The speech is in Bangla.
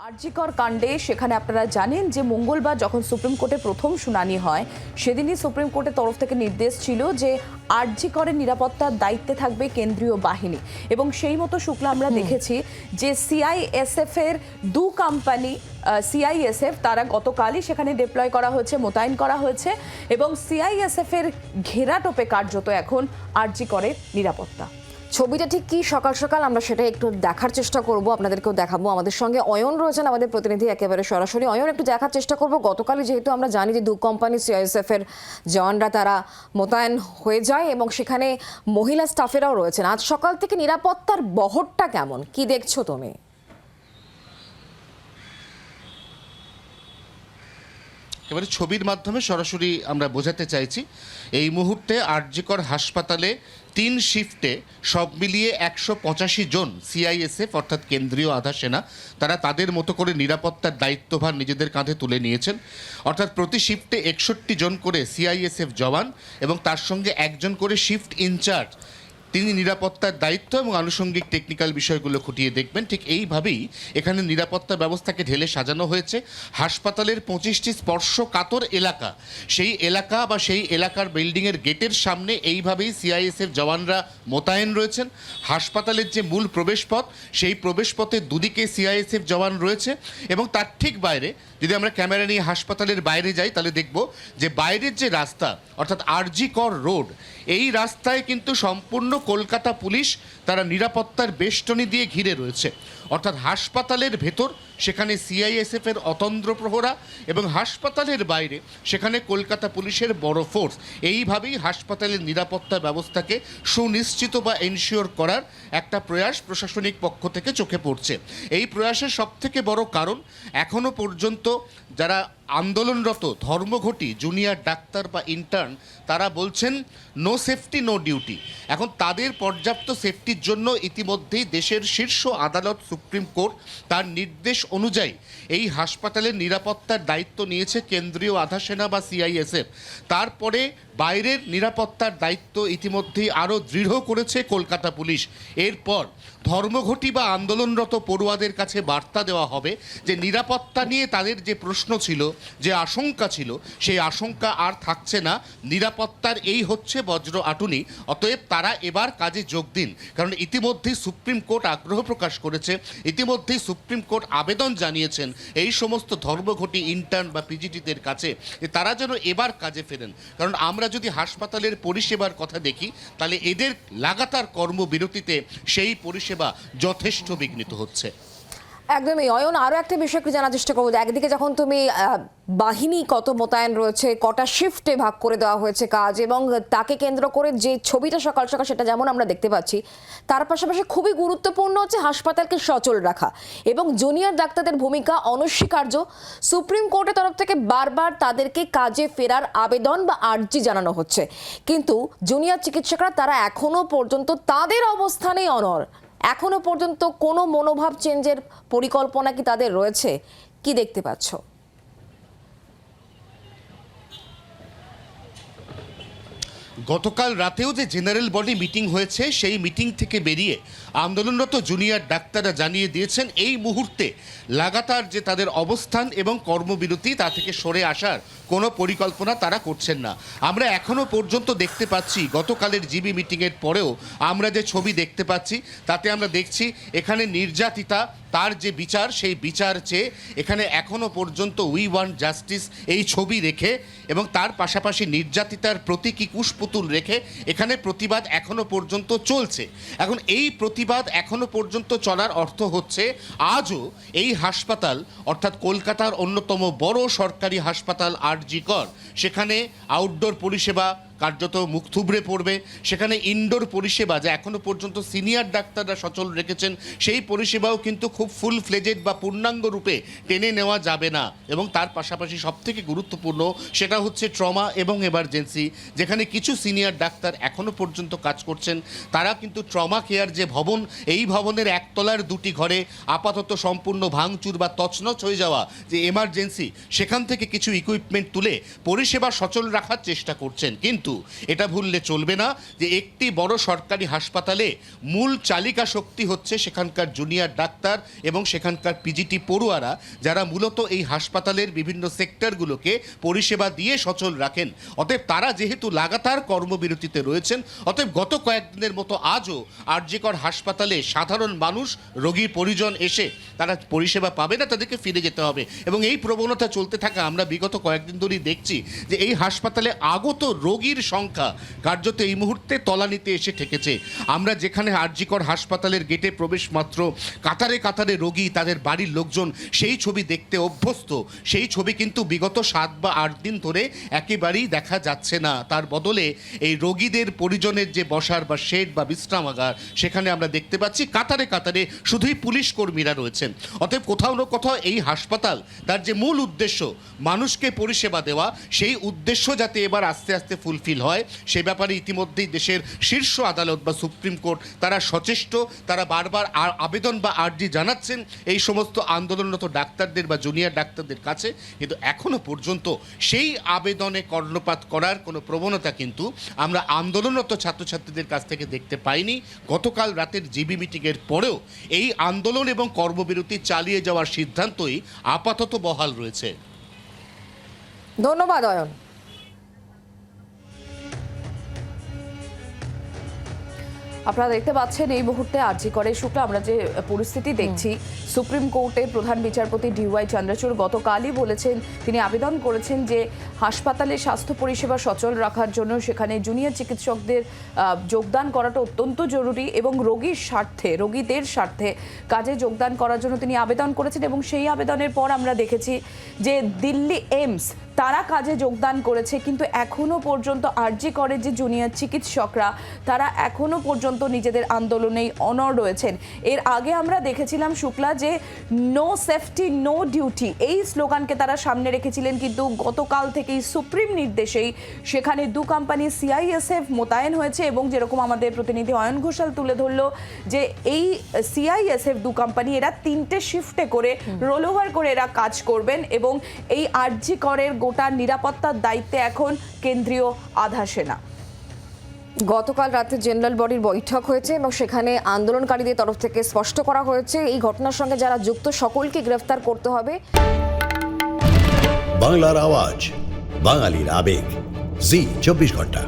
আরজিকর কাণ্ডে সেখানে আপনারা জানেন যে মঙ্গলবার যখন সুপ্রিম কোর্টে প্রথম শুনানি হয় সেদিনই সুপ্রিম কোর্টের তরফ থেকে নির্দেশ ছিল যে আরজিকরের নিরাপত্তার দায়িত্বে থাকবে কেন্দ্রীয় বাহিনী এবং সেই মতো শুক্লা আমরা দেখেছি যে সিআইএসএফ এর দু কোম্পানি সিআইএসএফ তারা গতকালই সেখানে ডিপ্লয় করা হয়েছে, মোতায়েন করা হয়েছে এবং সিআইএসএফ এর ঘেরাটোপে কার্যত এখন আরজিকরের নিরাপত্তা। ছবিটা ঠিক কি সকাল সকাল আমরা সেটা একটু দেখার চেষ্টা করব, আপনাদেরকেও দেখাবো। আমাদের সঙ্গে অয়ন রয়েছেন, আমাদের প্রতিনিধি একেবারে সরাসরি। অয়ন, একটু দেখার চেষ্টা করব। গতকালই যেহেতু আমরা জানি যে দু কোম্পানি সিআইএসএফ এর জওয়ানরা তারা মোতায়েন হয়ে যায় এবং সেখানে মহিলা স্টাফেরাও রয়েছেন, আজ সকাল থেকে নিরাপত্তার বহরটা কেমন, কি দেখছো তুমি? এবারে ছবির মাধ্যমে সরাসরি আমরা বোঝাতে চাইছি এই মুহূর্তে আরজিকর হাসপাতালে 3 শিফটে সব মিলিয়ে 185 জন সিআইএসএফ অর্থাৎ কেন্দ্রীয় আধা সেনা তারা তাদের মতো করে নিরাপত্তার দায়িত্বভার নিজেদের কাঁধে তুলে নিয়েছেন। অর্থাৎ প্রতি শিফটে 61 জন করে সিআইএসএফ জওয়ান এবং তার সঙ্গে একজন করে শিফট ইনচার্জ, তিনি নিরাপত্তার দায়িত্ব এবং আনুষঙ্গিক টেকনিক্যাল বিষয়গুলো খুঁটিয়ে দেখবেন। ঠিক এইভাবেই এখানে নিরাপত্তা ব্যবস্থাকে ঢেলে সাজানো হয়েছে। হাসপাতালের 25টি স্পর্শকাতর এলাকা, সেই এলাকা বা সেই এলাকার বিল্ডিংয়ের গেটের সামনে এইভাবেই সিআইএসএফ জওয়ানরা মোতায়েন রয়েছেন। হাসপাতালের যে মূল প্রবেশপথ, সেই প্রবেশপথের দুদিকে সিআইএসএফ জওয়ান রয়েছে এবং তার ঠিক বাইরে, যদি আমরা ক্যামেরা নিয়ে হাসপাতালের বাইরে যাই তাহলে দেখব যে বাইরের যে রাস্তা অর্থাৎ আরজিকর রোড, এই রাস্তায় কিন্তু সম্পূর্ণ কলকাতা পুলিশ তারা নিরাপত্তার বেষ্টনী দিয়ে ঘিরে রয়েছে। অর্থাৎ হাসপাতালের ভেতর সেখানে সিআইএসএফ এর অতন্দ্র প্রহরা এবং হাসপাতালের বাইরে সেখানে কলকাতা পুলিশের বড় ফোর্স। এইভাবেই হাসপাতালের নিরাপত্তা ব্যবস্থাকে সুনিশ্চিত বা এনশিওর করার একটা প্রয়াস প্রশাসনিক পক্ষ থেকে চোখে পড়ছে। এই প্রয়াসের সবথেকে বড় কারণ, এখনো পর্যন্ত যারা আন্দোলনরত ধর্মঘটি জুনিয়র ডাক্তার বা ইন্টার্ন তারা বলছেন নো সেফটি নো ডিউটি। এখন তাদের পর্যাপ্ত সেফটির জন্য ইতিমধ্যেই দেশের শীর্ষ আদালত সুপ্রিম কোর্ট তার নির্দেশ অনুযায়ী এই হাসপাতালের নিরাপত্তার দায়িত্ব নিয়েছে কেন্দ্রীয় আধা সেনা বা সিআইএসএফ। তারপরে বাইরের নিরাপত্তার দায়িত্ব ইতিমধ্যেই আরও দৃঢ় করেছে কলকাতা পুলিশ। এরপর ধর্মঘটি বা আন্দোলনরত পড়ুয়াদের কাছে বার্তা দেওয়া হবে যে নিরাপত্তা নিয়ে তাদের যে প্রশ্ন ছিল, যে আশঙ্কা ছিল, সেই আশঙ্কা আর থাকছে না। নিরাপত্তার এই হচ্ছে বজ্র আটুনি, অতএব তারা এবার কাজে যোগ দিন। কারণ ইতিমধ্যেই সুপ্রিম কোর্ট আগ্রহ প্রকাশ করেছে, ইতিমধ্যেই সুপ্রিম কোর্ট আবেদন জানিয়েছেন এই সমস্ত ধর্মঘটি ইন্টার্ন বা পিজিটিদের কাছে যে তারা যেন এবার কাজে ফেরেন। কারণ আমরা যদি হাসপাতালের পরিষেবার কথা দেখি তাহলে এদের লাগাতার কর্মবিরতিতে সেই পরিষেবা যথেষ্ট বিঘ্নিত হচ্ছে। একদমই। অয়ন, আরও একটা বিষয় একটু জানার চেষ্টা করবো। একদিকে যখন তুমি বাহিনী কত মোতায়েন রয়েছে, কটা শিফটে ভাগ করে দেওয়া হয়েছে কাজ, এবং তাকে কেন্দ্র করে যে ছবিটা সকাল সকাল সেটা যেমন আমরা দেখতে পাচ্ছি, তার পাশাপাশি খুবই গুরুত্বপূর্ণ হচ্ছে হাসপাতালকে সচল রাখা এবং জুনিয়র ডাক্তারদের ভূমিকা অনস্বীকার্য। সুপ্রিম কোর্টের তরফ থেকে বারবার তাদেরকে কাজে ফেরার আবেদন বা আর্জি জানানো হচ্ছে, কিন্তু জুনিয়র চিকিৎসকরা তারা এখনো পর্যন্ত তাদের অবস্থানেই অনড়। এখনো পর্যন্ত কোনো মনোভাব চেঞ্জের পরিকল্পনা কি তাদের রয়েছে? কি দেখতে পাচ্ছ? গতকাল রাতেও যে জেনারেল বডি মিটিং হয়েছে, সেই মিটিং থেকে বেরিয়ে আন্দোলনরত জুনিয়র ডাক্তাররা জানিয়ে দিয়েছেন এই মুহূর্তে লাগাতার যে তাদের অবস্থান এবং কর্মবিরতি তা থেকে সরে আসার কোনো পরিকল্পনা তারা করছেন না। আমরা এখনও পর্যন্ত দেখতে পাচ্ছি গতকালের জিবি মিটিংয়ের পরেও আমরা যে ছবি দেখতে পাচ্ছি তাতে আমরা দেখছি এখানে নির্যাতিতা তার যে বিচার, সেই বিচার চেয়ে এখানে এখনও পর্যন্ত উই ওয়ান্ট জাস্টিস এই ছবি রেখে এবং তার পাশাপাশি নির্যাতিতার প্রতীকী কুশপুতুল রেখে এখানে প্রতিবাদ এখনও পর্যন্ত চলছে। এখন এই প্রতিবাদ এখনও পর্যন্ত চলার অর্থ হচ্ছে আজও এই হাসপাতাল অর্থাৎ কলকাতার অন্যতম বড় সরকারি হাসপাতাল আরজিকর, সেখানে আউটডোর পরিষেবা কার্যত মুখ থুবড়ে পড়বে। সেখানে ইনডোর পরিষেবা যা এখনও পর্যন্ত সিনিয়র ডাক্তাররা সচল রেখেছেন, সেই পরিষেবাও কিন্তু খুব ফুল ফ্লেজেড বা পূর্ণাঙ্গ রূপে টেনে নেওয়া যাবে না। এবং তার পাশাপাশি সবথেকে গুরুত্বপূর্ণ সেটা হচ্ছে ট্রমা এবং এমার্জেন্সি, যেখানে কিছু সিনিয়র ডাক্তার এখনও পর্যন্ত কাজ করছেন। তারা কিন্তু ট্রমা কেয়ার যে ভবন, এই ভবনের একতলার 2টি ঘরে আপাতত সম্পূর্ণ ভাঙচুর বা তছনছ হয়ে যাওয়া যে এমার্জেন্সি, সেখান থেকে কিছু ইকুইপমেন্ট তুলে পরিষেবা সচল রাখার চেষ্টা করছেন। কিন্তু কিন্তু এটা ভুললে চলবে না যে একটি বড় সরকারি হাসপাতালে মূল চালিকা শক্তি হচ্ছে সেখানকার জুনিয়র ডাক্তার এবং সেখানকার পিজিটি পড়ুয়ারা, যারা মূলত এই হাসপাতালের বিভিন্ন সেক্টরগুলোকে পরিষেবা দিয়ে সচল রাখেন। অতএব তারা যেহেতু লাগাতার কর্মবিরতিতে রয়েছেন, অতএব গত কয়েকদিনের মতো আজও আরজিকর হাসপাতালে সাধারণ মানুষ, রোগীর পরিজন এসে তারা পরিষেবা পাবে না, তাদেরকে ফিরে যেতে হবে। এবং এই প্রবণতা চলতে থাকা আমরা বিগত কয়েকদিন ধরেই দেখছি যে এই হাসপাতালে আগত রোগীর সংখ্যা কার্যত এই মুহূর্তে তলানিতে এসে ঠেকেছে। আমরা যেখানে আরজিকর হাসপাতালের গেটে প্রবেশ মাত্র কাতারে কাতারে রোগী, তাদের বাড়ির লোকজন সেই ছবি দেখতে অভ্যস্ত, সেই ছবি কিন্তু বিগত 7 বা 8 দিন ধরে একেবারেই দেখা যাচ্ছে না। তার বদলে এই রোগীদের পরিজনের যে বসার বা শেড বা বিশ্রামাগার, সেখানে আমরা দেখতে পাচ্ছি কাতারে কাতারে শুধুই পুলিশ কর্মীরা রয়েছেন। অতএব কোথাও না কোথাও এই হাসপাতাল তার যে মূল উদ্দেশ্য মানুষকে পরিষেবা দেওয়া, সেই উদ্দেশ্য যাতে এবার আস্তে আস্তে ফুলফিল হয় সে ব্যাপারে ইতিমধ্যেই দেশের শীর্ষ আদালত বা সুপ্রিম কোর্ট তারা সচেষ্ট। তারা বারবার আবেদন বা আর্জি জানাচ্ছেন এই সমস্ত আন্দোলনরত ডাক্তারদের বা জুনিয়র ডাক্তারদের কাছে, কিন্তু এখনো পর্যন্ত সেই আবেদনে কর্ণপাত করার কোনো প্রবণতা কিন্তু আমরা আন্দোলনরত ছাত্রছাত্রীদের কাছ থেকে দেখতে পাইনি। গতকাল রাতের জিবি মিটিংয়ের পরেও এই আন্দোলন এবং কর্মবিরতি চালিয়ে যাওয়ার সিদ্ধান্তই আপাতত বহাল রয়েছে। ধন্যবাদ অয়ন। আপনারা দেখতে পাচ্ছেন এই মুহূর্তে আরজি করে শুক্লা আমরা যে পরিস্থিতি দেখছি, সুপ্রিম কোর্টে প্রধান বিচারপতি ডিওয়াই চন্দ্রচূড় গতকালই বলেছেন, তিনি আবেদন করেছেন যে হাসপাতালে স্বাস্থ্য পরিষেবা সচল রাখার জন্য সেখানে জুনিয়র চিকিৎসকদের যোগদান করাটা অত্যন্ত জরুরি এবং রোগীদের স্বার্থে কাজে যোগদান করার জন্য তিনি আবেদন করেছেন। এবং সেই আবেদনের পর আমরা দেখেছি যে দিল্লি এইমস তারা কাজে যোগদান করেছে, কিন্তু এখনো পর্যন্ত আরজি করে যে জুনিয়র চিকিৎসকরা তারা এখনো পর্যন্ত নিজেদের আন্দোলনেই অনড় রয়েছেন। এর আগে আমরা দেখেছিলাম শুক্লা যে নো সেফটি নো ডিউটি এই স্লোগানকে তারা সামনে রেখেছিলেন, কিন্তু গতকাল থেকেই সুপ্রিম নির্দেশেই সেখানে 2 কোম্পানি সিআইএসএফ মোতায়েন হয়েছে। এবং যেরকম আমাদের প্রতিনিধি অয়ন ঘোষাল তুলে ধরলো যে এই সিআইএসএফ 2 কোম্পানি এরা 3টে শিফটে করে রোল ওভার করে এরা কাজ করবেন এবং এই আরজি করের গোটা নিরাপত্তার দায়িত্বে এখন কেন্দ্রীয় আধা সেনা। গতকাল রাতে জেনারেল বডির বৈঠক হয়েছে এবং সেখানে আন্দোলনকারীদের তরফ থেকে স্পষ্ট করা হয়েছে এই ঘটনার সঙ্গে যারা যুক্ত সকলকে গ্রেফতার করতে হবে। বাংলার আওয়াজ, বাঙালির আবেগ, জি 24 ঘন্টা।